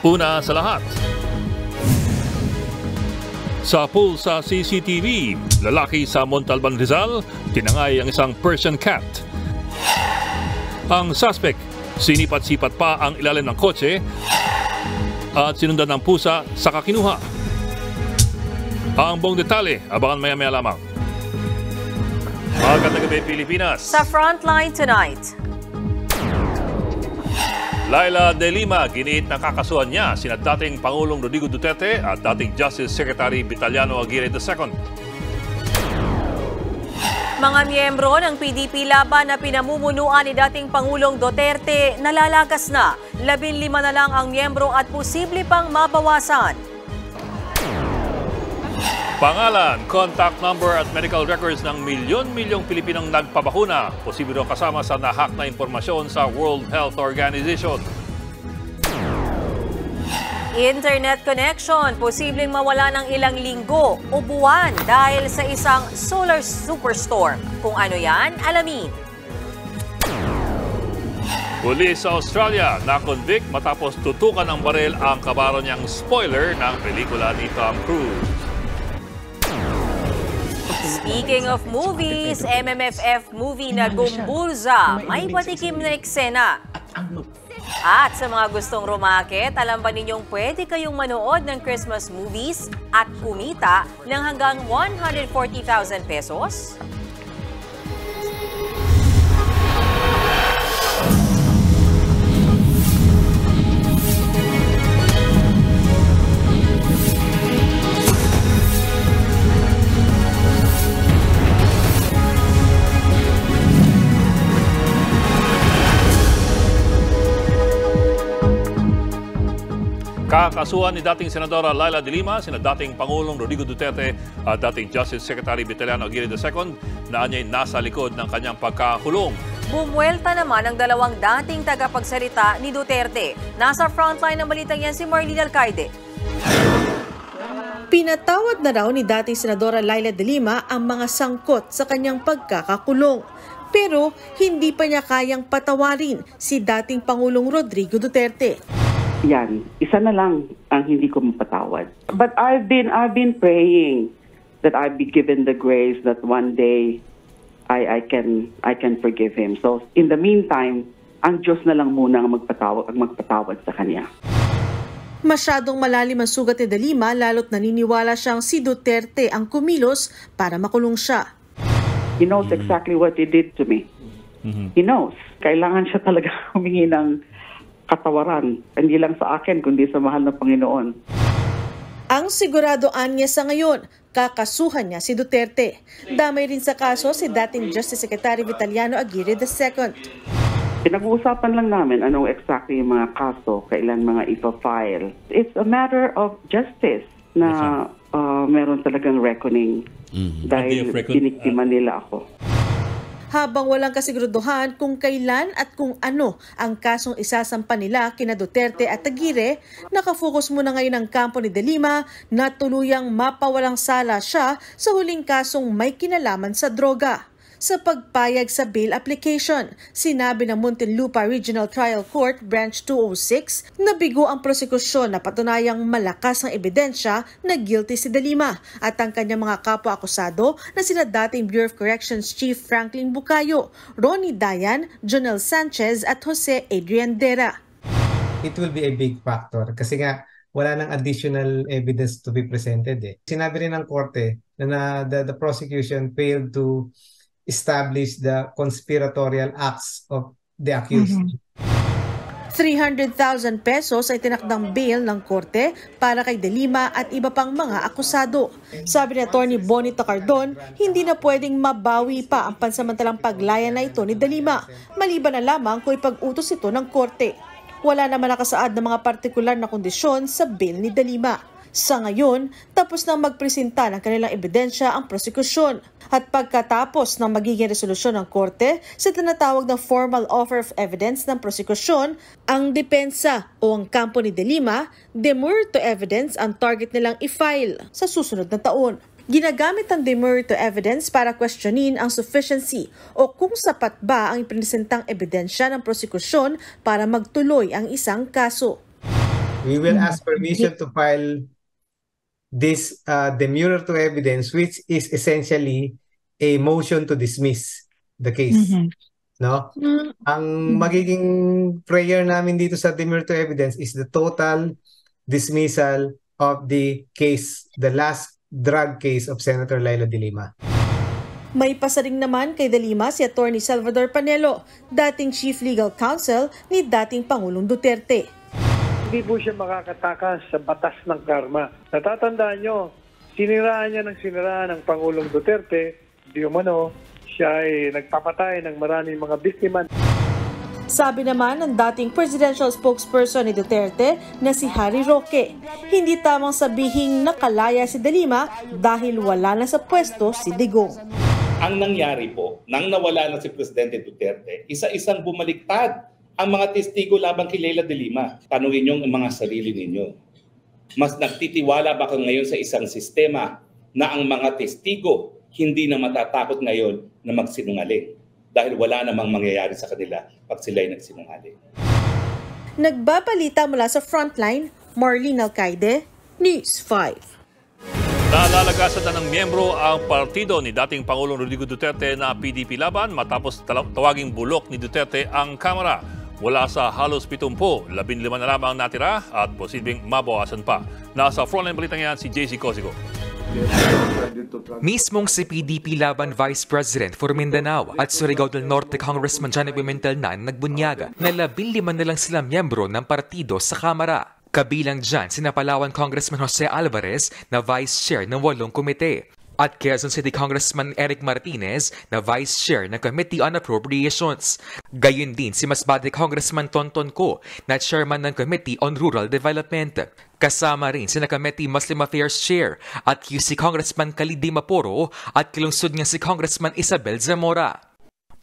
Una sa lahat, sa pool sa CCTV, lalaki sa Montalban, Rizal, tinangay ang isang Persian cat. Ang suspect, sinipat-sipat pa ang ilalim ng kotse at sinundan ng pusa sa kakinuha. Ang buong detalye, abangan maya-maya lamang. Magandang gabi, Pilipinas. Sa Frontline tonight, Laila De Lima, giniit na kakasuhan niya sina dating Pangulong Rodrigo Duterte at dating Justice Secretary Vitaliano Aguirre II. mga miyembro ng PDP laban na pinamumunuan ni dating Pangulong Duterte nalalagas na. 15 na lang ang miyembro at posible pang mabawasan. Pangalan, contact number at medical records ng milyon-milyong Pilipinong nagpabakuna. Posible raw kasama sa nahack na impormasyon sa World Health Organization. Internet connection, posibleng mawala ng ilang linggo o buwan dahil sa isang solar superstorm. Kung ano yan, alamin. Pulis sa Australia na-convict matapos tutukan ng baril ang kabaro niyang spoiler ng pelikula ni Tom Cruise. Speaking of movies, MMFF movie na Gumburza, may patikim na eksena. At sa mga gustong rumakit, alam ba ninyong pwede kayong manood ng Christmas movies at kumita ng hanggang 140,000 pesos? Kakasuhan ni dating Senadora Laila De Lima, sina dating Pangulong Rodrigo Duterte at dating Justice Secretary Vitaliano Aguirre II na anya'y nasa likod ng kanyang pagkakulong. Bumuelta naman ang dalawang dating tagapagsalita ni Duterte. Nasa frontline ng balitang yan si Marlene Alcaide. Pinatawad na raw ni dating Senadora Laila De Lima ang mga sangkot sa kanyang pagkakakulong. Pero hindi pa niya kayang patawarin si dating Pangulong Rodrigo Duterte. Yan, isa na lang ang hindi ko mapatawad. But I've been praying that I'd be given the grace that one day I can forgive him. So in the meantime, ang Diyos na lang muna ang magpatawad sa kanya. Masyadong malalim ang sugat ni De Lima lalo't naniniwala siyang si Duterte ang kumilos para makulong siya. He knows exactly what he did to me. He knows. Kailangan siya talaga humingi ng katawaran, hindi lang sa akin, kundi sa mahal na Panginoon. Ang siguradoan niya sa ngayon, kakasuhan niya si Duterte. Damay rin sa kaso si dating Justice Secretary Vitaliano Aguirre II. Pinag-uusapan lang namin anong exactly yung mga kaso, kailan mga ipa-file. It's a matter of justice na meron talagang reckoning dahil biniktima nila ako. Habang walang kasiguraduhan kung kailan at kung ano ang kasong isasampa nila kina Duterte at Aguirre, nakafocus muna ngayon ang kampo ni De Lima na tuluyang mapawalang sala siya sa huling kasong may kinalaman sa droga. Sa pagpayag sa bail application, sinabi ng Muntinlupa Regional Trial Court Branch 206 na bigo ang prosekusyon na patunayang malakas ang ebidensya na guilty si De Lima at ang kanyang mga kapwa-akusado na sina dating Bureau of Corrections Chief Franklin Bucayo, Ronnie Dayan, Jonel Sanchez at Jose Adrian Dera. It will be a big factor kasi nga wala nang additional evidence to be presented. Sinabi rin ng korte na the prosecution failed to establish the conspiratorial acts of the accused. 300,000 pesos ay tinakdang bail ng korte para kay De Lima at iba pang mga akusado. Sabi ni Atty. Bonita Cardon, hindi na pwedeng mabawi pa ang pansamantalang paglaya na ito ni De Lima, maliban na lamang kung ipag-utos ito ng korte. Wala naman nakasaad na mga partikular na kondisyon sa bail ni De Lima. Sa ngayon, tapos na magpresenta ng kanilang ebidensya ang prosekusyon. At pagkatapos ng magiging resolusyon ng korte sa tinatawag na formal offer of evidence ng prosekusyon, ang depensa o ang kampo ni De Lima, demurrer to evidence ang target nilang i-file sa susunod na taon. Ginagamit ang demurrer to evidence para questionin ang sufficiency o kung sapat ba ang ipresentang ebidensya ng prosekusyon para magtuloy ang isang kaso. We will ask permission to file this demurrer to evidence, which is essentially a motion to dismiss the case. No? Ang magiging prayer namin dito sa demurrer to evidence is the total dismissal of the case, the last drug case of Senator Laila de Lima. May pasaring naman kay de Lima si Atty. Salvador Panelo, dating Chief Legal Counsel ni dating Pangulong Duterte. Hindi po siya makakatakas sa batas ng karma. Natatandaan nyo, siniraan niya ng Pangulong Duterte, di umano, siya ay nagpapatay ng maraming mga biktima. Sabi naman ng dating presidential spokesperson ni Duterte na si Harry Roque, hindi tamang sabihing nakalaya si de Lima dahil wala na sa pwesto si Digong. Ang nangyari po, nang nawala na si Presidente Duterte, isa-isang bumaliktad ang mga testigo laban kay Laila de Lima. Tanungin niyo ang mga sarili ninyo. Mas nagtitiwala ba kayo ngayon sa isang sistema na ang mga testigo hindi na matatakot ngayon na magsinungaling dahil wala namang mangyayari sa kanila pag sila'y nagsinungaling? Nagbabalita mula sa Frontline, Marlene Alcaide, News 5. Nalalagasan na ng miyembro ang partido ni dating Pangulong Rodrigo Duterte na PDP Laban matapos tawaging bulok ni Duterte ang Kamara. Wala sa halos 70, 15 na lamang natira at posibleng mabawasan pa. Nasa Frontline balitang yan si JC Cosigo. Mismong si PDP Laban Vice President for Mindanao at Surigao del Norte Congressman Johnny Pimentel na nagbunyaga na 15 na lang sila miyembro ng partido sa Kamara. Kabilang dyan sina Palawan Congressman Jose Alvarez na Vice Chair ng 8 komite at Quezon City Congressman Eric Martinez na Vice Chair ng Committee on Appropriations. Gayun din si Masbate Congressman Tonton Co na Chairman ng Committee on Rural Development. Kasama rin sina Committee Muslim Affairs Chair at QC Congressman Khalid Maporo at kilungsod niya si Congressman Isabel Zamora.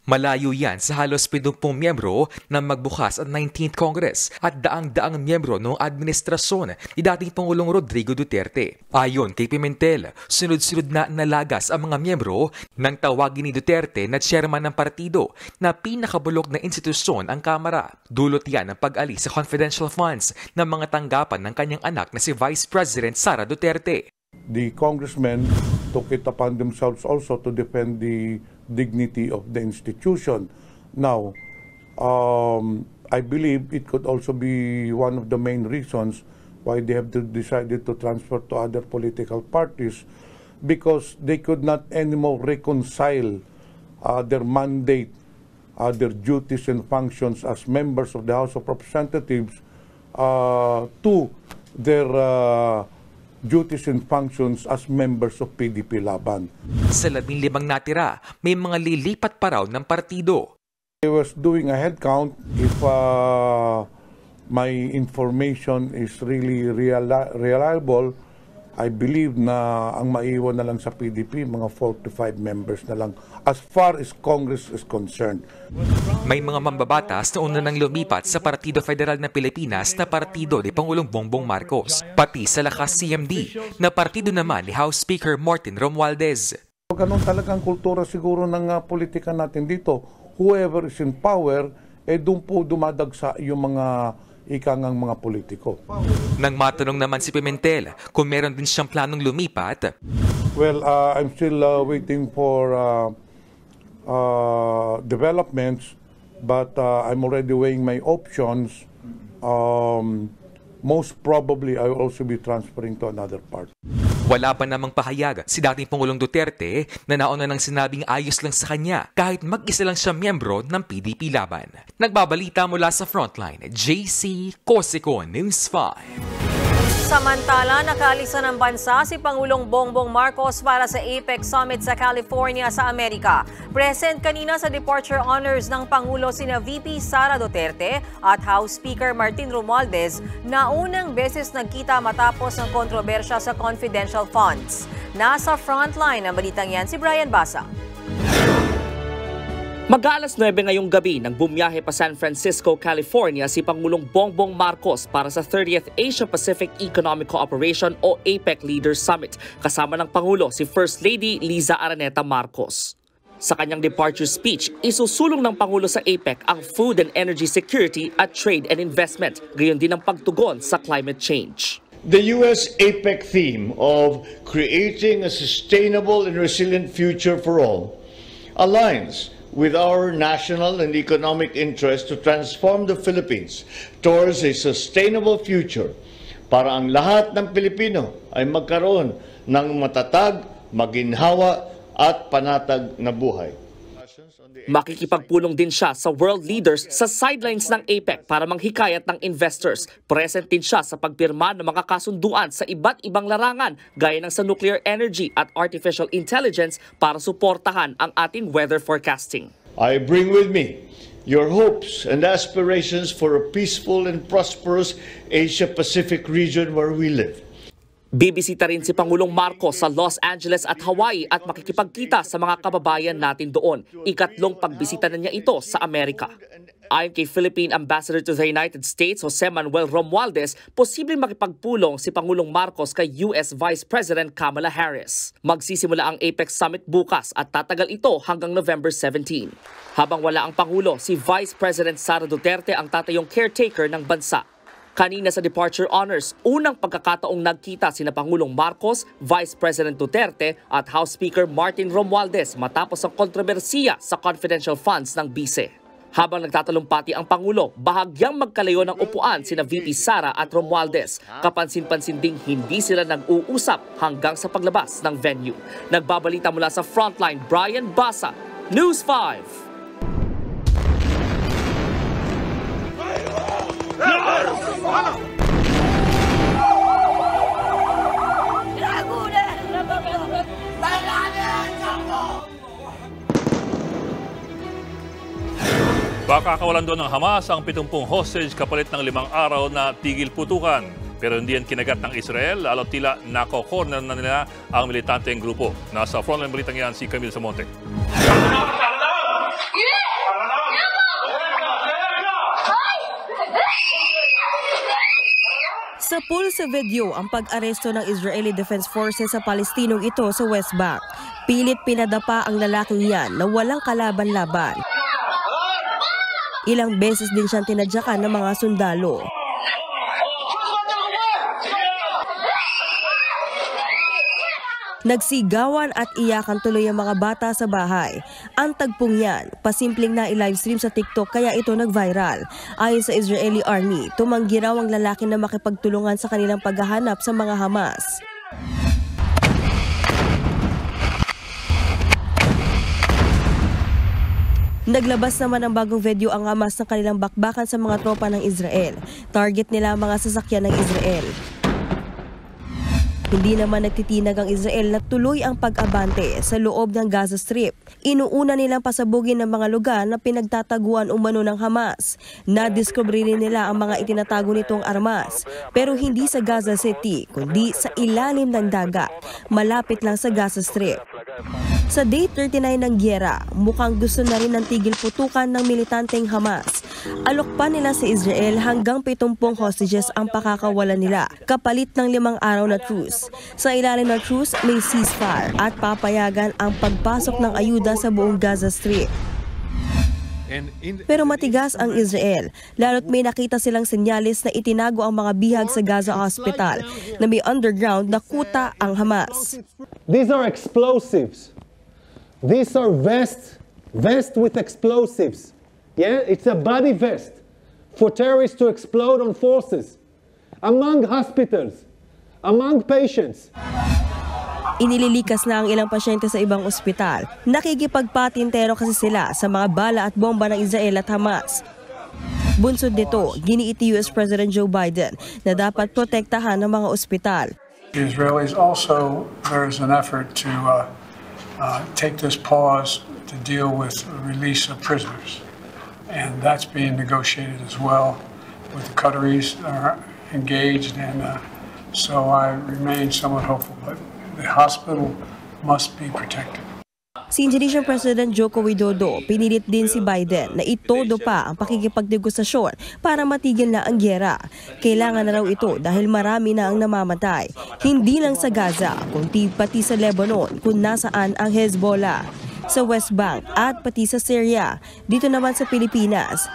Malayo yan sa halos 70 miyembro na magbukas ang 19th Congress at daang-daang miyembro ng administrasyon ni dating Pangulong Rodrigo Duterte. Ayon kay Pimentel, sunod-sunod na nalagas ang mga miyembro ng tawagin ni Duterte na chairman ng partido na pinakabulok na institusyon ang Kamara. Dulot yan ng pag-alis sa confidential funds ng mga tanggapan ng kanyang anak na si Vice President Sara Duterte. The congressmen took it upon themselves also to defend the dignity of the institution. Now, I believe it could also be one of the main reasons why they have decided to transfer to other political parties, because they could not anymore reconcile their mandate, their duties and functions as members of the House of Representatives to their duties and functions as members of PDP Laban. Sa 15 natira, may mga lilipat pa raw ng partido. I was doing a head count. If my information is really reliable, I believe na ang maiwan na lang sa PDP, mga 45 members na lang as far as Congress is concerned. May mga mambabatas na una nang lumipat sa Partido Federal ng Pilipinas na partido ni Pangulong Bongbong Marcos, pati sa Lakas CMD na partido naman ni House Speaker Martin Romualdez. Ganun talagang kultura siguro ng politika natin dito. Whoever is in power, doon po dumadagsa yung mga ikangang mga politiko. Nang matanong naman si Pimentel kung meron din siyang planong lumipat. Well, I'm still waiting for developments, but I'm already weighing my options. Most probably, I will also be transferring to another part. Wala pa namang pahayag si dating Pangulong Duterte na nauna nang sinabing ayos lang sa kanya kahit mag-isa lang siya miyembro ng PDP Laban. Nagbabalita mula sa Frontline, JC Cosico, News 5. Samantala, nakaalisa ng bansa si Pangulong Bongbong Marcos para sa APEC Summit sa California sa Amerika. Present kanina sa departure honors ng Pangulo sina VP Sara Duterte at House Speaker Martin Romualdez na unang beses nagkita matapos ng kontrobersya sa confidential funds. Nasa Frontline ang balitang yan si Brian Basa. Mag-aalas 9 ngayong gabi nang bumiyahe pa San Francisco, California si Pangulong Bongbong Marcos para sa 30th Asia-Pacific Economic Cooperation o APEC Leaders Summit. Kasama ng Pangulo si First Lady Liza Araneta Marcos. Sa kanyang departure speech, isusulong ng Pangulo sa APEC ang food and energy security at trade and investment, gayon din ang pagtugon sa climate change. The U.S. APEC theme of creating a sustainable and resilient future for all aligns with our national and economic interest to transform the Philippines towards a sustainable future para ang lahat ng Pilipino ay magkaroon ng matatag, maginhawa at panatag na buhay. Makikipagpulong din siya sa world leaders sa sidelines ng APEC para manghikayat ng investors. Present din siya sa pagpirma ng mga kasunduan sa iba't ibang larangan gaya ng sa nuclear energy at artificial intelligence para suportahan ang ating weather forecasting. I bring with me your hopes and aspirations for a peaceful and prosperous Asia-Pacific region where we live. Bibisita rin si Pangulong Marcos sa Los Angeles at Hawaii at makikipagkita sa mga kababayan natin doon. Ikatlong pagbisita na niya ito sa Amerika. Ayon kay Philippine Ambassador to the United States, Jose Manuel Romualdez, posibleng makipagpulong si Pangulong Marcos kay US Vice President Kamala Harris. Magsisimula ang APEC Summit bukas at tatagal ito hanggang November 17. Habang wala ang Pangulo, si Vice President Sara Duterte ang tatayong caretaker ng bansa. Kanina sa departure honors, unang pagkakataong nagkita sina Pangulong Marcos, Vice President Duterte at House Speaker Martin Romualdez matapos ang kontrobersiya sa confidential funds ng BICE. Habang nagtatalumpati ang Pangulo, bahagyang magkalayo ng upuan sina VP Sara at Romualdez. Kapansin-pansin ding hindi sila nag-uusap hanggang sa paglabas ng venue. Nagbabalita mula sa Frontline, Brian Basa, News 5. Baka kawalan doon ng Hamas ang 70 hostage kapalit ng 5 araw na tigil putukan. Pero hindi yan kinagat ng Israel, lalo tila nako-corner na nila ang militanteng grupo. Nasa frontline balitang yan si Camille Samonte. Sa pool sa video ang pag-aresto ng Israeli Defense Forces sa Palestinong ito sa West Bank. Pilit pinadapa ang lalaking yan na walang kalaban-laban. Ilang beses din siyang tinadyakan ng mga sundalo. Nagsigawan at iyakan tuloy ang mga bata sa bahay. Ang tagpong yan, pasimpleng na i-livestream sa TikTok kaya ito nag-viral. Ayon sa Israeli Army, tumanggi raw ang lalaki na makipagtulungan sa kanilang paghahanap sa mga Hamas. Naglabas naman ng bagong video ang Hamas ng kanilang bakbakan sa mga tropa ng Israel. Target nila ang mga sasakyan ng Israel. Hindi naman nagtitinag ang Israel na tuloy ang pag-abante sa loob ng Gaza Strip. Inuuna nilang pasabugin ng mga lugar na pinagtataguan umano ng Hamas. Nadiskubre rin nila ang mga itinatago nitong armas. Pero hindi sa Gaza City, kundi sa ilalim ng dagat, malapit lang sa Gaza Strip. Sa day 39 ng gyera, mukhang gusto na rin ng tigil putukan ng militanteng Hamas. Alok pa nila sa Israel hanggang 70 hostages ang pakakawalan nila, kapalit ng 5 araw na truce. Sa ilalim ng truce, may ceasefire at papayagan ang pagpasok ng ayuda sa buong Gaza Strip. Pero matigas ang Israel, lalo't may nakita silang senyales na itinago ang mga bihag sa Gaza Hospital na may underground na kuta ang Hamas. These are explosives. These are vests with explosives. Yeah, it's a body vest for terrorists to explode on forces, among hospitals, among patients. Inililikas na ang ilang pasyente sa ibang ospital. Nakikipagpatintero kasi sila sa mga bala at bomba ng Israel at Hamas. Bunsod nito, giniiti US President Joe Biden na dapat protektahan ng mga ospital. The Israelis also, there is an effort to take this pause to deal with the release of prisoners. And that's being negotiated as well with the Qataris are engaged, and so I remain somewhat hopeful. But the hospital must be protected. Si Indonesian President Joko Widodo, pinilit din si Biden na itodo pa ang pakikipagdegosasyon para matigil na ang gyera. Kailangan na raw ito dahil marami na ang namamatay. Hindi lang sa Gaza, kundi pati sa Lebanon kung nasaan ang Hezbollah. sa West Bank at pati sa Syria. Dito naman sa Pilipinas,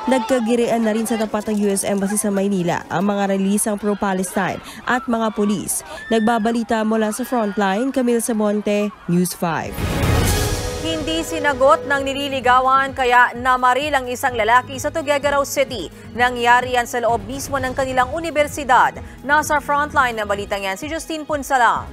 nagkagirian na rin sa tapat ng US Embassy sa Maynila ang mga relisang pro-Palestine at mga pulis. Nagbabalita mula sa Frontline, Camille Samonte, News 5. Hindi sinagot ng nililigawan kaya namaril ang isang lalaki sa Tuguegarao City. Nangyari yan sa loob mismo ng kanilang universidad. Nasa Frontline na balitang yan si Justine Punsalang.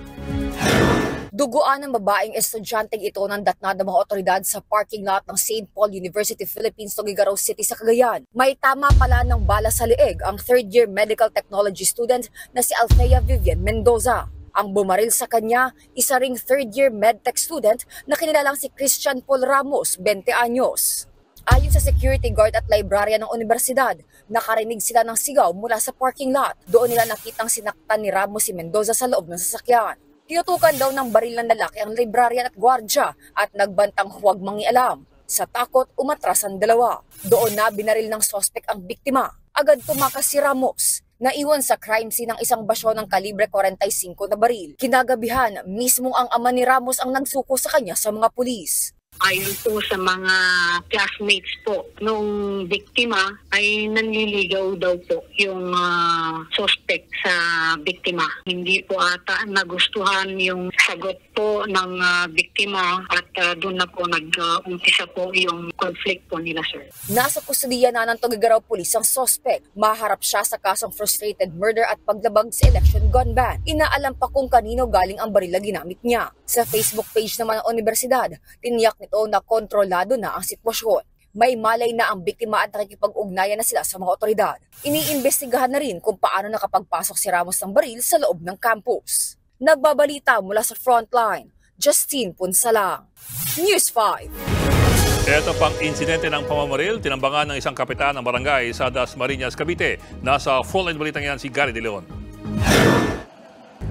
Duguan ng babaeng estudyanteng ito ng datna ng mga otoridad sa parking lot ng St. Paul University Philippines, Tuguegarao City sa Cagayan. May tama pala ng bala sa leeg ang third-year medical technology student na si Althea Vivian Mendoza. Ang bumaril sa kanya, isa ring third-year medtech student na kinilalang si Christian Paul Ramos, 20 anyos. Ayon sa security guard at librarian ng universidad, nakarinig sila ng sigaw mula sa parking lot. Doon nila nakitang sinaktan ni Ramos si Mendoza sa loob ng sasakyan. Tinutukan daw ng baril ng lalaki ang librarian at gwardya at nagbantang huwag mangialam. Sa takot, umatras ang dalawa. Doon na binaril ng sospek ang biktima. Agad tumakas si Ramos. Naiwan sa crime scene ng isang basyo ng kalibre 45 na baril. Kinagabihan, mismo ang ama ni Ramos ang nagsuko sa kanya sa mga pulis. Ayon po sa mga classmates po nung biktima ay nanliligaw daw po yung suspect sa biktima. Hindi po ata nagustuhan yung sagot po ng biktima at doon na po nag-umpisa po yung conflict po nila, sir. Nasa kustudiya na ng Tuguegarao Police ang suspect. Maharap siya sa kasong frustrated murder at paglabag sa election gun ban. Inaalam pa kung kanino galing ang baril na ginamit niya. Sa Facebook page naman ng universidad, tiniyak nito na kontrolado na ang sitwasyon. May malay na ang biktima at nakikipag-ugnayan na sila sa mga otoridad. Iniimbestigahan na rin kung paano nakapagpasok si Ramos ng baril sa loob ng campus. Nagbabalita mula sa Frontline, Justine Punsalang, News 5. Ito pang insidente ng pamamaril, tinambangan ng isang kapitan ng barangay sa Dasmariñas, Cavite. Nasa Frontline balitang yan si Gary De Leon.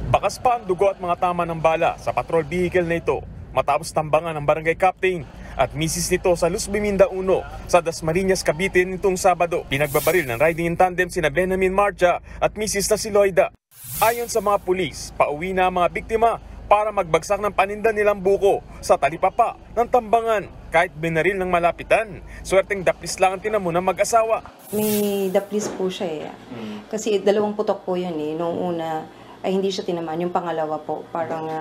Bakas pa ang dugo at mga tama ng bala sa patrol vehicle na ito matapos tambangan ng barangay captain at misis nito sa Luz Biminda 1 sa Dasmariñas, Cavite nitong Sabado. Pinagbabaril ng riding in tandem sina Benjamin Marcha at misis na si Loida. Ayon sa mga pulis, pauwi na ang mga biktima para magbagsak ng paninda nilang buko sa talipapa ng tambangan kahit binaril ng malapitan. Swerteng daplis lang ang tinamo ng mag-asawa. May daplis po siya eh. Kasi 2 putok po yun eh. Noong una ay hindi siya tinamaan. Yung pangalawa po, parang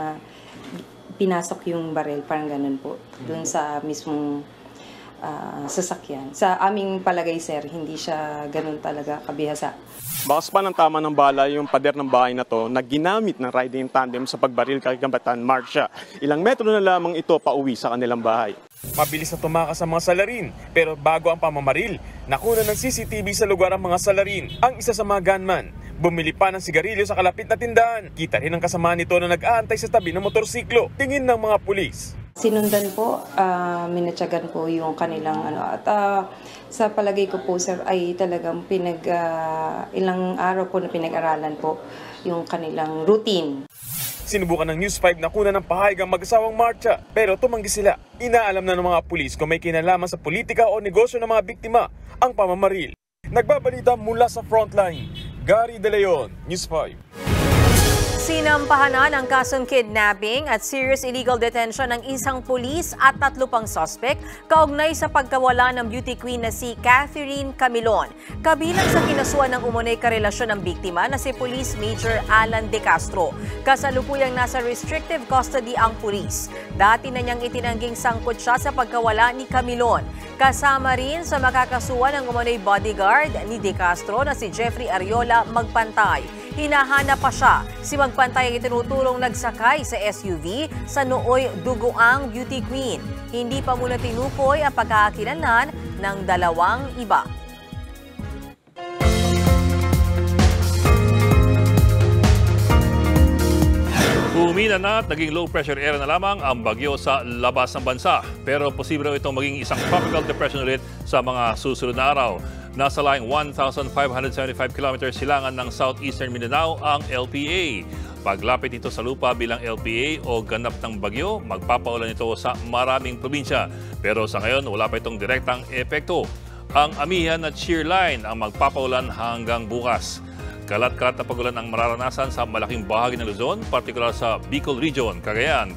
pinasok yung baril, parang ganun po. Doon sa mismong sasakyan. Sa aming palagay, sir, hindi siya ganun talaga kabihasa. Bakas pa ng tama ng bala yung pader ng bahay na to na ginamit ng riding tandem sa pagbaril kay Kapitan Marcia. Ilang metro na lamang ito pauwi sa kanilang bahay. Mabilis na tumakas ang mga salarin, pero bago ang pamamaril, nakuna ng CCTV sa lugar ang mga salarin. Ang isa sa mga gunman, bumili pa ng sigarilyo sa kalapit na tindahan. Kita rin ang kasama nito na nag-aantay sa tabi ng motorsiklo. Tingin ng mga pulis. Sinundan po, minatsagan po yung kanilang at sa palagay ko po, sir, ay talagang ilang araw po na pinag-aralan po yung kanilang routine. Sinubukan ng News 5 na kunan ng pahayag ang mag-asawang Marcha, pero tumanggi sila. Inaalam na ng mga pulis kung may kinalaman sa politika o negosyo ng mga biktima ang pamamaril. Nagbabalita mula sa Frontline, Gary De Leon, News 5. Sinampahan na ng kasong kidnapping at serious illegal detention ng isang pulis at 3 pang suspect kaugnay sa pagkawala ng beauty queen na si Catherine Camilon. Kabilang sa kinasuhan ng umunay karelasyon ng biktima na si Police Major Alan De Castro. Kasalukuyang nasa restrictive custody ang pulis. Dati na niyang itinangging sangkot siya sa pagkawala ni Camilon. Kasama rin sa makakasuhan ng umunay bodyguard ni De Castro na si Jeffrey Ariola Magpantay. Hinahanap pa siya. Si Magpantay ay itinutulong nagsakay sa SUV sa Nooy Duguang Beauty Queen. Hindi pa muna tinukoy ang pagkakakilanlan ng 2 iba. Humina na at naging low pressure area na lamang ang bagyo sa labas ng bansa. Pero posible itong maging isang tropical depression ulit sa mga susunod na araw. Nasa laing 1,575 kilometers silangan ng southeastern Mindanao ang LPA. Paglapit nito sa lupa bilang LPA o ganap ng bagyo, magpapaulan ito sa maraming probinsya. Pero sa ngayon, wala pa itong direktang epekto. Ang amihan at shear line ang magpapaulan hanggang bukas. Kalat-kalat na pagulan ang mararanasan sa malaking bahagi ng Luzon, partikular sa Bicol Region, Cagayan,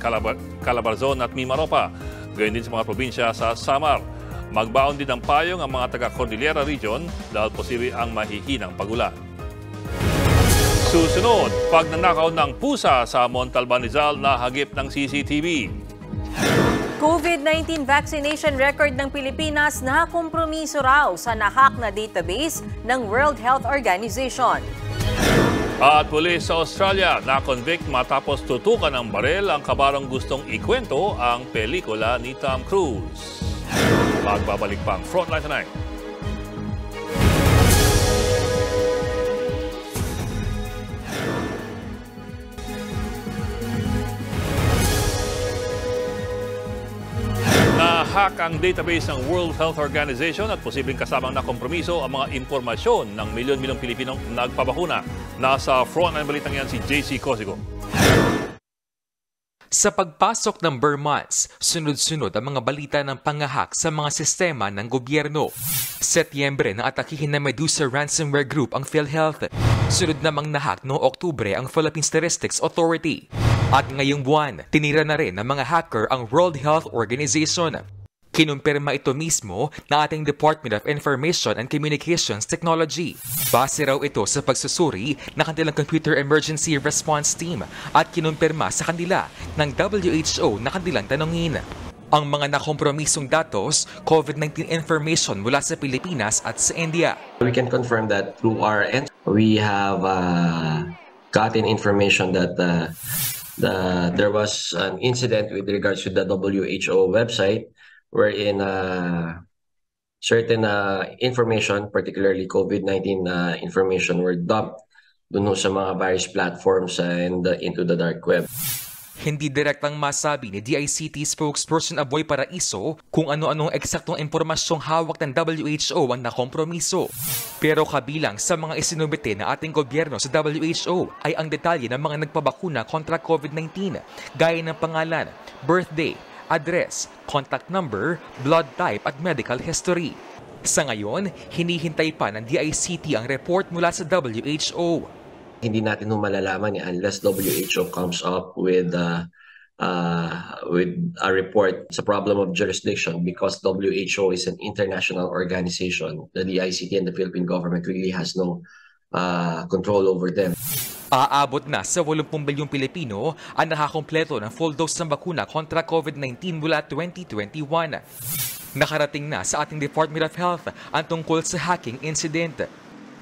Calabarzon at Mimaropa. Gayon din sa mga probinsya sa Samar. Magbaon din ng payong ang mga taga-Cordillera Region dahil posible ang mahihinang pagulan. Susunod, pagnanakaw ng pusa sa Montalban, Rizal na hagip ng CCTV. COVID-19 vaccination record ng Pilipinas na kompromiso raw sa nahak na database ng World Health Organization. At pulis sa Australia na-convict matapos tutukan ng barel ang kabarang gustong ikwento ang pelikula ni Tom Cruise. Magbabalik pang Frontline Tonight. Nahack ang database ng World Health Organization at posibleng kasamang nakompromiso ang mga impormasyon ng milyon-milyong Pilipinong nagpabakuna. Nasa Frontline Balitang yan si JC Cosigo. Sa pagpasok ng Burr months, sunod-sunod ang mga balita ng pangahak sa mga sistema ng gobyerno. Setyembre na atakihin na Medusa ransomware group ang PhilHealth. Sunod namang nahak noong Oktubre ang Philippine Statistics Authority. At ngayong buwan, tinira na rin ng mga hacker ang World Health Organization. Kinumpirma ito mismo ng ating Department of Information and Communications Technology. Base raw ito sa pagsusuri ng kanilang Computer Emergency Response Team at kinumpirma sa kanila ng WHO na kanilang tanongin. Ang mga nakompromisong datos, COVID-19 information mula sa Pilipinas at sa India. We can confirm that through our end, we have gotten information that there was an incident with regards to the WHO website wherein certain information, particularly COVID-19 information, were dumped dun sa mga various platforms and into the dark web. Hindi direktang masabi ni DICT spokesperson Aboy Paraiso kung ano-anong eksaktong impormasyong hawak ng WHO ang nakompromiso. Pero kabilang sa mga isinumite ng ating gobyerno sa WHO ay ang detalye ng mga nagpabakuna kontra COVID-19, gaya ng pangalan, birthday, address, contact number, blood type at medical history. Sa ngayon, hinihintay pa ng DICT ang report mula sa WHO. Hindi natin malalaman unless WHO comes up with a report. It's a problem of jurisdiction because WHO is an international organization. The DICT and the Philippine government really has no control over them. Aabot na sa 80 bilyong Pilipino ang nakakompleto ng full dose ng bakuna kontra COVID-19 mula 2021. Nakarating na sa ating Department of Health ang tungkol sa hacking incident.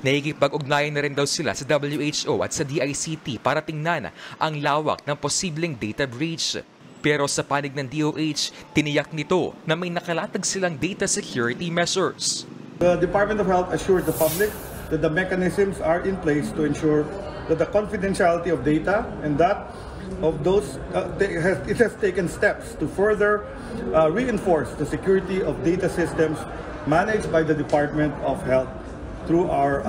Naikipag-ugnayan na rin daw sila sa WHO at sa DICT para tingnan ang lawak ng posibleng data breach. Pero sa panig ng DOH, tiniyak nito na may nakalatag silang data security measures. The Department of Health assures the public that the mechanisms are in place to ensure that the confidentiality of data and that of those, it has taken steps to further reinforce the security of data systems managed by the Department of Health through our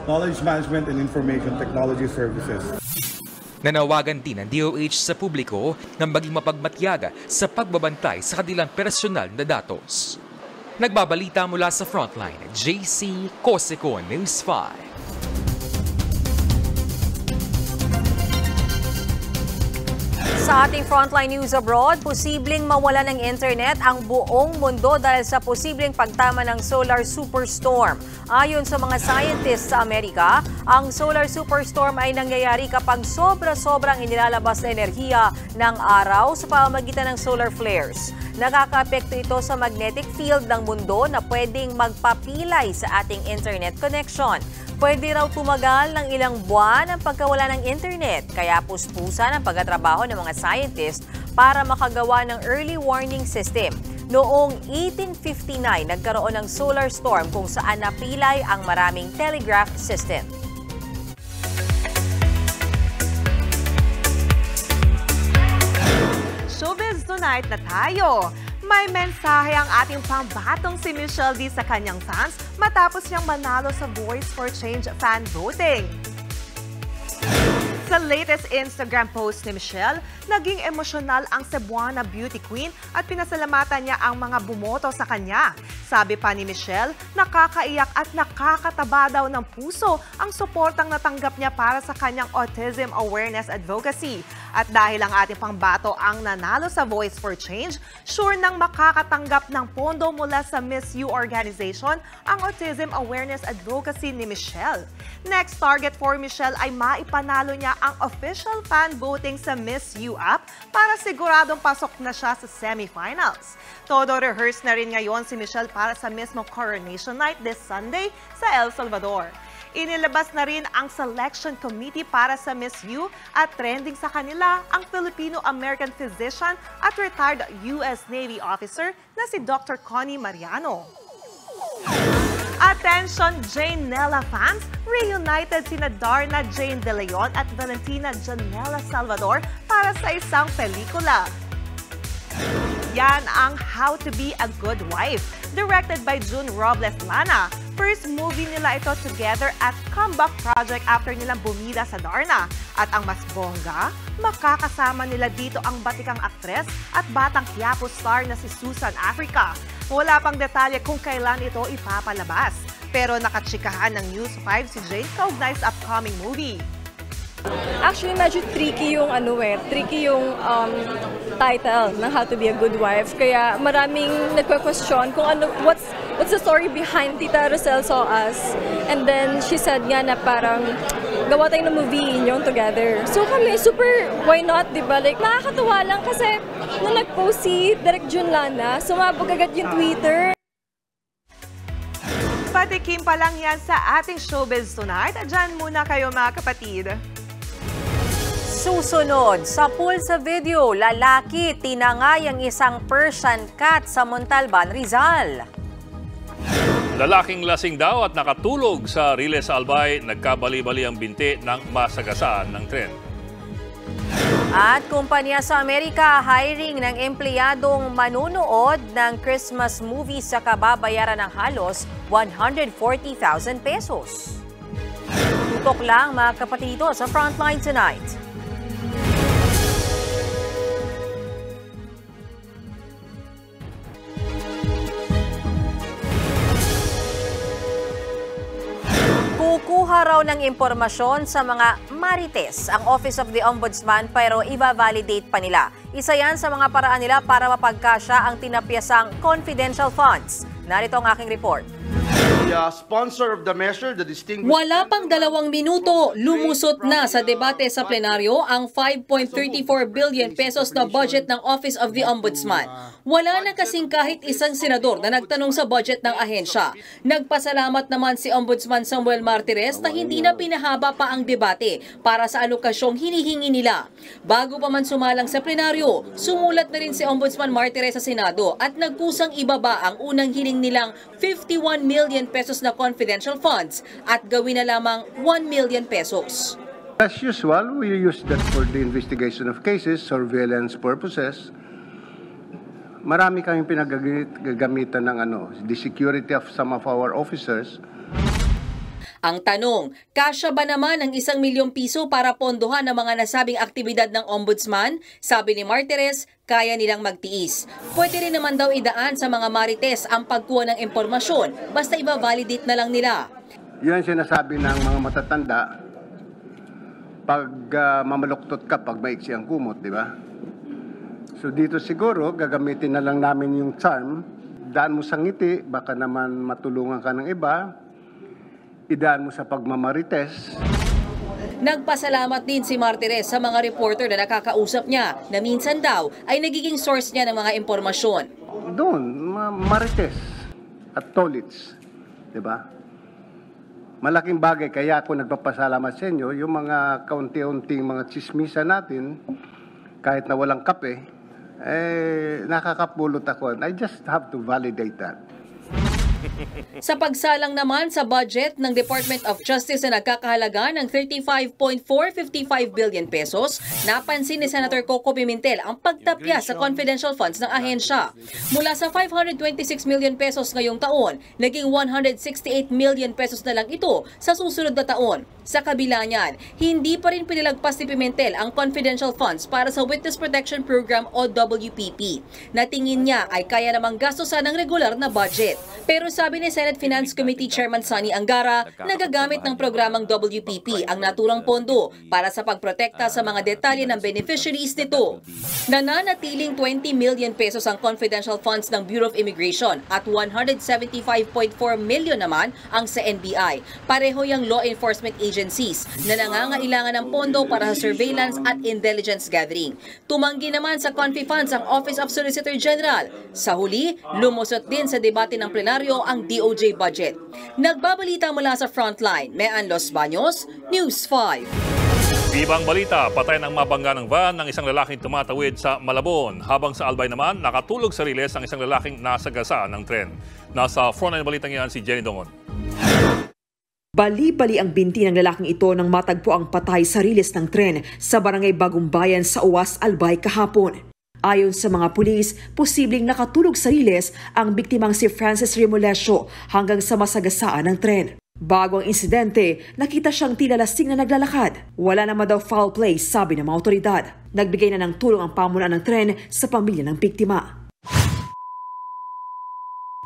Knowledge Management and Information Technology Services. Nanawagan din ng DOH sa publiko na maging mapagmatyaga sa pagbabantay sa kanilang personal na datos. Nagbabalita mula sa Frontline, JC Cosico, News 5. Sa ating Frontline News Abroad, posibleng mawala ng internet ang buong mundo dahil sa posibleng pagtama ng solar superstorm. Ayon sa mga scientists sa Amerika, ang solar superstorm ay nangyayari kapag sobra-sobrang inilalabas na enerhiya ng araw sa pamamagitan ng solar flares. Nakakaapekto ito sa magnetic field ng mundo na pwedeng magpapilay sa ating internet connection. Pwede raw tumagal ng ilang buwan ang pagkawala ng internet, kaya puspusan ang pagtatrabaho ng mga scientists para makagawa ng early warning system. Noong 1859, nagkaroon ng solar storm kung saan napilay ang maraming telegraph system. Showbiz Tonight na tayo! May mensahe ang ating pambatong si Michelle D sa kanyang fans matapos niyang manalo sa Voice for Change fan voting. Sa latest Instagram post ni Michelle, naging emosyonal ang Cebuana beauty queen at pinasalamatan niya ang mga bumoto sa kanya. Sabi pa ni Michelle, nakakaiyak at nakakataba daw ng puso ang suportang natanggap niya para sa kanyang autism awareness advocacy. At dahil ang ating pangbato ang nanalo sa Voice for Change, sure nang makakatanggap ng pondo mula sa Miss You organization ang autism awareness advocacy ni Michelle. Next target for Michelle ay maipanalo niya ang official fan voting sa Miss You app para siguradong pasok na siya sa semifinals. Todo rehearse na rin ngayon si Michelle para sa mismong coronation night this Sunday sa El Salvador. Inilabas na rin ang selection committee para sa Miss You at trending sa kanila ang Filipino-American physician at retired U.S. Navy officer na si Dr. Connie Mariano. Attention Jane Nella fans! Reunited sina Darna Jane De Leon at Valentina Janela Salvador para sa isang pelikula. Yan ang How to Be a Good Wife, directed by June Robles Lana. First movie nila ito together at comeback project after nilang bumida sa Darna. At ang mas bongga, makakasama nila dito ang batikang aktres at batang Quiapo star na si Susan Africa. Wala pang detalye kung kailan ito ipapalabas. Pero nakachikahan ng News 5 si Jane kaugnay sa upcoming movie. Actually, medyo tricky yung title ng How to Be a Good Wife. Kaya maraming nagko-question kung what's the story behind Tita Rosel Saw Us. And then she said nga na parang gawa tayo ng movie inyong together. So kami, super, why not, diba? Like, nakakatawa lang kasi nung nag-post si Direk Jun Lana, sumabog agad yung Twitter. Patikim pa lang yan sa ating showbiz tonight. Diyan muna kayo mga kapatid. Susunod, sa pool sa video, lalaki tinangay ang isang Persian cat sa Montalban, Rizal. Lalaking lasing daw at nakatulog sa Riles Albay, nagkabali-bali ang binti ng masagasaan ng tren. At kumpanya sa Amerika, hiring ng empleyadong manunood ng Christmas movie sa kababayaran ng halos 140,000 pesos. Tutok lang mga kapatid dito sa Frontline Tonight. Kukuha raw ng impormasyon sa mga marites ang Office of the Ombudsman pero i-validate pa nila. Isa yan sa mga paraan nila para mapagkasya ang tinapyasang confidential funds. Narito ang aking report. Sponsor of the measure, the distinguished... Wala pang 2 minuto, lumusot na sa debate sa plenaryo ang 5.34 billion pesos na budget ng Office of the Ombudsman. Wala na kasing kahit isang senador na nagtanong sa budget ng ahensya. Nagpasalamat naman si Ombudsman Samuel Martires na hindi na pinahaba pa ang debate para sa alokasyong hinihingi nila. Bago pa man sumalang sa plenaryo, sumulat na rin si Ombudsman Martires sa Senado at nagkusang ibaba ang unang hiling nilang 51 million pesos na confidential funds at gawin na lamang 1 million pesos. As usual, we use that for the investigation of cases, surveillance purposes. Marami kaming pinagagamitan ng the security of some of our officers. Ang tanong, kasya ba naman ang 1 milyong piso para pondohan ang mga nasabing aktibidad ng Ombudsman? Sabi ni Martires, kaya nilang magtiis. Pwede rin naman daw idaan sa mga marites ang pagkuha ng impormasyon, basta i-validate na lang nila. Yan sinasabi ng mga matatanda, pag mamaluktot ka, pag maiksi ang kumot, di ba? So dito siguro, gagamitin na lang namin yung charm, daan mo sa ngiti, baka naman matulungan ka ng iba, idaan mo sa pagmamarites. Nagpasalamat din si Martires sa mga reporter na nakakausap niya na minsan daw ay nagiging source niya ng mga impormasyon. Doon, marites at tolits, di ba? Malaking bagay kaya ako nagpapasalamat sa inyo, yung mga kaunti-unting mga chismisa natin, kahit na walang kape, nakakapulot ako. I just have to validate that. Sa pagsalang naman sa budget ng Department of Justice na nagkakahalaga ng 35.455 billion pesos, napansin ni Senator Coco Pimentel ang pagtapya sa confidential funds ng ahensya. Mula sa 526 million pesos ngayong taon, naging 168 million pesos na lang ito sa susunod na taon. Sa kabila niyan, hindi pa rin pinilagpas ni Pimentel ang confidential funds para sa Witness Protection Program o WPP, na tingin niya ay kaya namang gastusan ng regular na budget. Pero sabi ni Senate Finance Committee Chairman Sonny Angara, nagagamit ng programang WPP ang naturang pondo para sa pagprotekta sa mga detalye ng beneficiaries nito. Nananatiling 20 million pesos ang confidential funds ng Bureau of Immigration at 175.4 million naman ang sa NBI. Pareho yung law enforcement agencies na nangangailangan ng pondo para sa surveillance at intelligence gathering. Tumanggi naman sa Confi Funds ang Office of Solicitor General. Sa huli, lumusot din sa debate ng plenaryo ang DOJ budget. Nagbabalita mula sa Frontline, Mean Los Baños, News 5. Ibang balita, patay ng mabangga ng van ng isang lalaking tumatawid sa Malabon. Habang sa Albay naman, nakatulog sa riles ang isang lalaking nasagasa ng tren. Nasa Frontline balitang yan si Jenny Dongon. Bali-bali ang binti ng lalaking ito nang matagpo ang patay sa riles ng tren sa barangay Bagong Bayan sa Uwas, Albay kahapon. Ayon sa mga pulis, posibleng nakatulog sa riles ang biktimang si Francis Remolesio hanggang sa masagasaan ng tren. Bago ang insidente, nakita siyang tila lasing na naglalakad. Wala naman daw foul play, sabi ng mga otoridad. Nagbigay na ng tulong ang pamunuan ng tren sa pamilya ng biktima.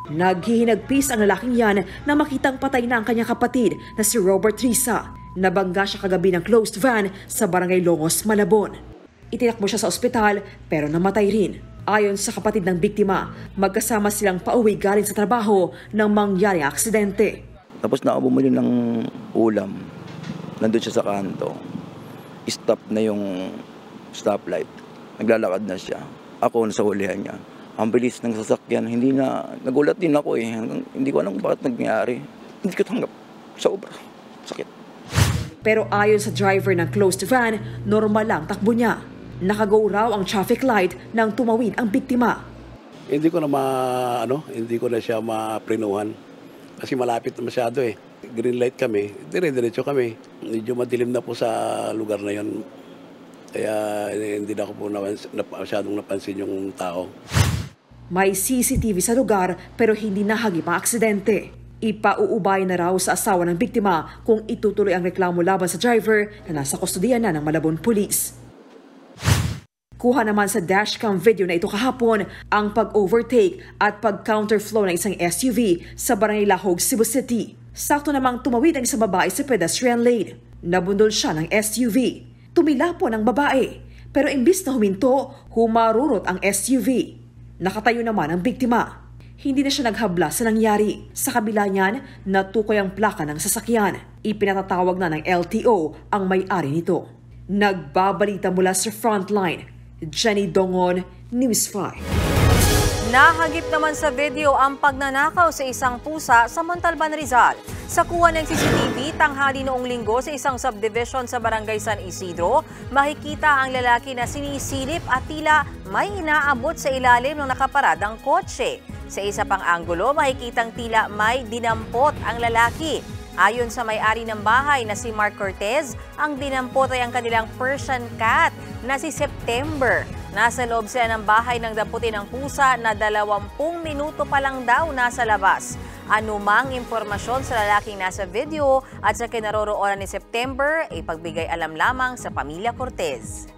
Naghihinagpis ang lalaking yan na makitang patay na ang kanyang kapatid na si Robert Risa. Nabangga siya kagabi ng closed van sa barangay Longos, Malabon. Itinakbo siya sa ospital pero namatay rin. Ayon sa kapatid ng biktima, magkasama silang pauwi galing sa trabaho nang mangyari ang aksidente. Tapos nakabumuli ng ulam. Nandun siya sa kanto. Stop na yung stoplight. Naglalakad na siya. Ako nasa hulihan niya. Ang bilis ng sasakyan, nagulat din ako eh. Hindi ko alam bakit nangyari. Hindi ko tanggap. Sobra. Sakit. Pero ayon sa driver ng closed van, normal lang takbo niya. Nakago raw ang traffic light nang tumawid ang biktima. Hindi ko na siya maprenuhan. Kasi malapit na masyado eh. Green light kami, dire-diretso kami. Medyo madilim na po sa lugar na yon. Kaya hindi na ako po masyadong napansin yung tao. May CCTV sa lugar pero hindi nahagip ang aksidente. Ipauubay na raw sa asawa ng biktima kung itutuloy ang reklamo laban sa driver na nasa kustodiya na ng Malabon Police. Kuha naman sa dashcam video na ito kahapon ang pag-overtake at pag-counterflow ng isang SUV sa Barangay Lahog, Cebu City. Sakto namang tumawid ang isang babae sa pedestrian lane. Nabundol siya ng SUV. Tumila po ng babae. Pero imbis na huminto, humarurot ang SUV. Nakatayo naman ang biktima. Hindi na siya naghabla sa nangyari. Sa kabila niyan, natukoy ang plaka ng sasakyan. Ipinatatawag na ng LTO ang may-ari nito. Nagbabalita mula sa Frontline, Jenny Dongon, News 5. Nahagip naman sa video ang pagnanakaw sa isang pusa sa Montalban, Rizal. Sa kuha ng CCTV, tanghali noong linggo sa isang subdivision sa Barangay San Isidro, makikita ang lalaki na sinisilip at tila may inaabot sa ilalim ng nakaparadang kotse. Sa isa pang anggulo, makikitang tila may dinampot ang lalaki. Ayon sa may-ari ng bahay na si Mark Cortez, ang dinampot ay ang kanilang Persian cat na si September. Nasa loob sila ng bahay ng damputin ng pusa na 20 minuto pa lang daw nasa labas. Anumang impormasyon sa lalaking nasa video at sa kinaroroonan ni September ay pagbigay alam lamang sa pamilya Cortez.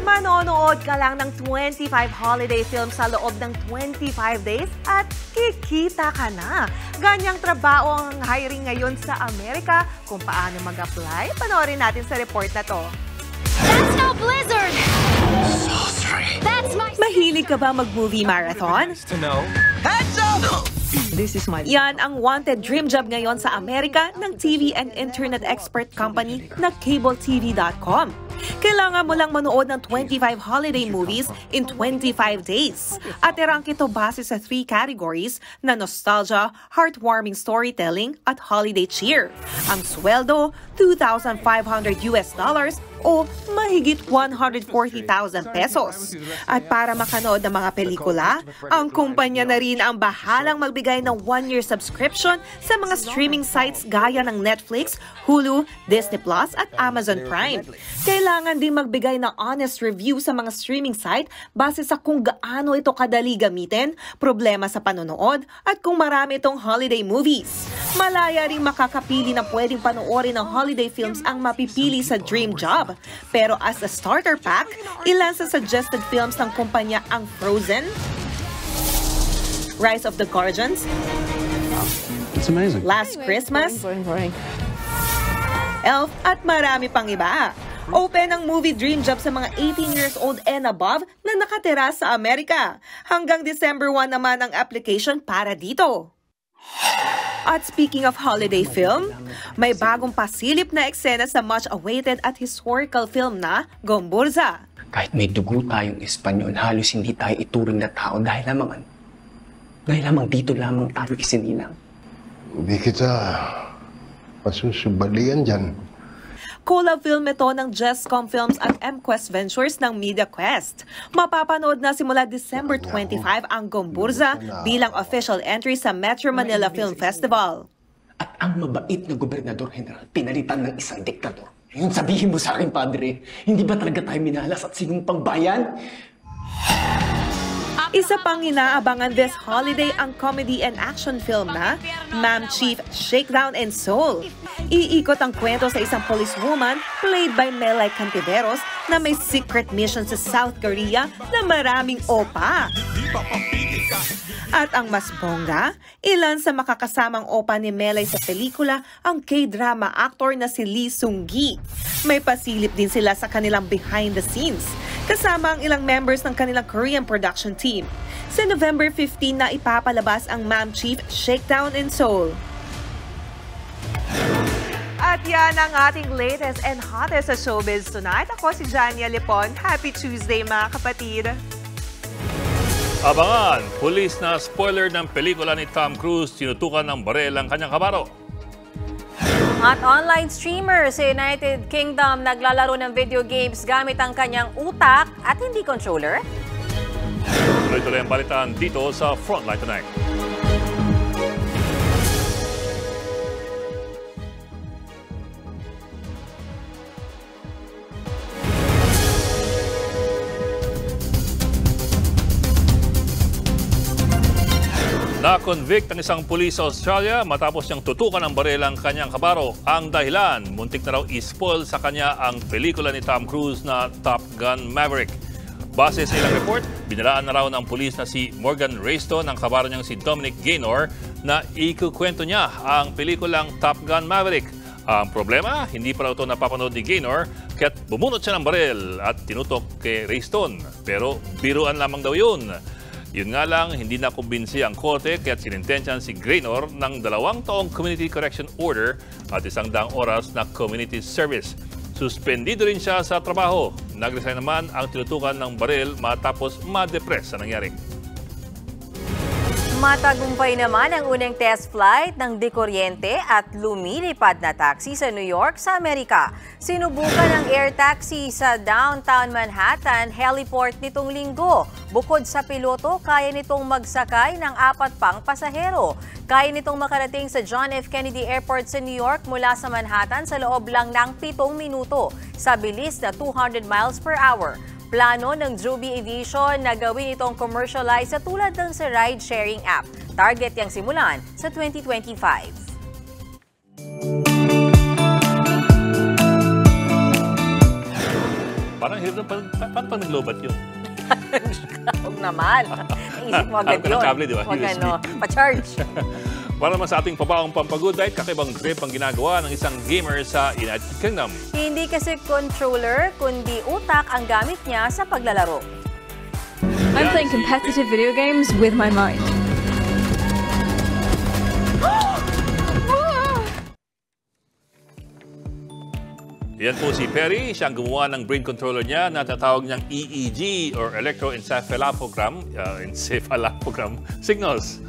Manonood ka lang ng 25 holiday films sa loob ng 25 days at kikita ka na. Ganyang trabaho ang hiring ngayon sa Amerika. Kung paano mag-apply, panoorin natin sa report na to. That's no blizzard! That's my... Mahilig ka ba mag-movie marathon? Heads up! Yan ang wanted dream job ngayon sa Amerika ng TV and internet expert company na CableTV.com. Kailangan mo lang manood ng 25 holiday movies in 25 days. At i-rank ito base sa 3 categories na nostalgia, heartwarming storytelling at holiday cheer. Ang sweldo, $2,500 US o mahigit 140,000 pesos. At para makanood ng mga pelikula, ang kumpanya na rin ang bahalang magbigay ng 1-year subscription sa mga streaming sites gaya ng Netflix, Hulu, Disney Plus at Amazon Prime. Kailangan din magbigay ng honest review sa mga streaming site base sa kung gaano ito kadali gamitin, problema sa panonood at kung marami itong holiday movies. Malaya ring makakapili na pwedeng panoorin ng holiday films ang mapipili sa Dream Job. Pero as a starter pack, ilan sa suggested films ng kumpanya ang Frozen, Rise of the Guardians, It's amazing. Last Christmas, Elf at marami pang iba. Open ang movie Dream Job sa mga 18 years old and above na nakatira sa Amerika. Hanggang December 1 naman ang application para dito. At speaking of holiday film, may bagong pasilip na eksena sa much-awaited at historical film na Gomburza. Kahit may dugo tayong Espanyol, halos hindi tayo ituring na tao dahil lamang dito lamang tayo isinilang. Hindi kita pasusubalian dyan. Collab film ito ng Jescom Films at MQuest Ventures ng MediaQuest. Mapapanood na simula December 25 ang Gomburza bilang official entry sa Metro Manila Film Festival. At ang mabait na gobernador general pinalitan ng isang diktador. Yun sabihin mo sa akin, Padre, hindi ba talaga tayo minalas at sinumpang bayan? Isa pang inaabangan this holiday ang comedy and action film na Ma'am Chief Shakedown and Soul. Iikot ang kwento sa isang policewoman played by Melay Cantiveros na may secret mission sa South Korea na maraming opa. At ang mas bongga, ilan sa makakasamang opa ni Melay sa pelikula ang K-drama actor na si Lee Seung-gi. May pasilip din sila sa kanilang behind the scenes, kasama ang ilang members ng kanilang Korean production team. Sa November 15 na ipapalabas ang Ma'am Chief Shakedown and Soul. At yan ang ating latest and hottest sa showbiz tonight. Ako si Jania Lipon. Happy Tuesday mga kapatid! Abangan, pulis na spoiler ng pelikula ni Tom Cruise, tinutukan ng barel ang kanyang kabaro. At online streamer sa United Kingdom naglalaro ng video games gamit ang kanyang utak at hindi controller. Tuloy-tuloy ang balitaan dito sa Frontline Tonight. Na-convict ang isang pulis sa Australia matapos niyang tutukan ng baril ang kanyang kabaro. Ang dahilan, muntik na raw i-spoil sa kanya ang pelikula ni Tom Cruise na Top Gun Maverick. Base sa ilang report, binalaan na raw ng pulis na si Morgan Rayston ang kabaro niyang si Dominic Gaynor na ikukwento niya ang pelikulang Top Gun Maverick. Ang problema, hindi pa raw ito napapanood ni Gaynor kaya't bumunot siya ng baril at tinutok kay Rayston. Pero biruan lamang daw yun. Yun nga lang, hindi na kumbinsi ang korte kaya't sinintensyahan si Gaynor ng 2 taong community correction order at 100 oras na community service. Suspendido rin siya sa trabaho. Nag-resign naman ang tinutukan ng baril matapos ma-depress sa nangyari. Matagumpay naman ang unang test flight ng dekuryente at lumilipad na taxi sa New York sa Amerika. Sinubukan ang air taxi sa downtown Manhattan heliport nitong linggo. Bukod sa piloto, kaya nitong magsakay ng 4 pang pasahero. Kaya nitong makarating sa John F. Kennedy Airport sa New York mula sa Manhattan sa loob lang ng 7 minuto sa bilis na 200 miles per hour. Plano ng Joby Aviation na gawin itong commercialize sa tulad ng sa ride-sharing app. Target yang simulan sa 2025. Parang hirap paano pag naglobat yun? Huwag naman. Naisip mo agad yun. Kable, di ba? Huwag ano, pa-charge. Para naman sa ating pabaong pampagod dahil kakaibang trip ang ginagawa ng isang gamer sa United Kingdom. Hindi kasi controller, kundi utak ang gamit niya sa paglalaro. I'm playing competitive video games with my mind. Yan po si Perry. Siya ang gumawa ng brain controller niya na tatawag niyang EEG or electroencephalogram signals.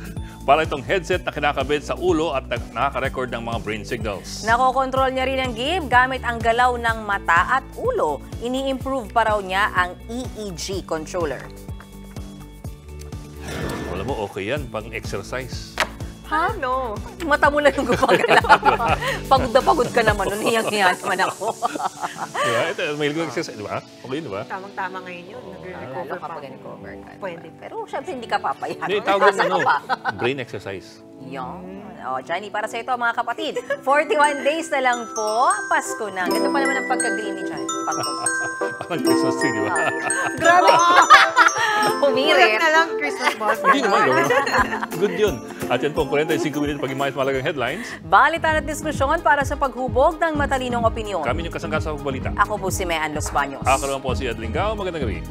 para itong headset na kinakabit sa ulo at nakaka-record ng mga brain signals. Nakokontrol niya rin ang game gamit ang galaw ng mata at ulo. Ini-improve pa raw niya ang EEG controller. Alam mo, okay yan pang exercise. Ha? No. Mata mo lang yung gumagalaw. Pagod na pagod ka naman. Hiyang-hiya naman ako. Diba? Ito, may exercise, di ba? Okay, di ba? Tamang-tama ngayon yun. Nag-recover pa. Nag-recover ka. Pwede. Pero syempre hindi ka papayag. Hindi, tawag ng brain exercise. Yung. O, Johnny, para sa ito mga kapatid, 41 days na lang po, Pasko na. Ganda pa naman ang pagka-green ni Johnny. Parang Christmas tree, di ba? Grabe! Humirit. Na lang Christmas boss. Hindi naman, good yun. At yan po, 45 minutes pag-imayos malagang headlines. Balitan at diskusyon para sa paghubog ng matalinong opinyon. Kami yung kasangka sa balita. Ako po si Mean Los Baños. Ako naman po si Adling Gao. Magandang gabi.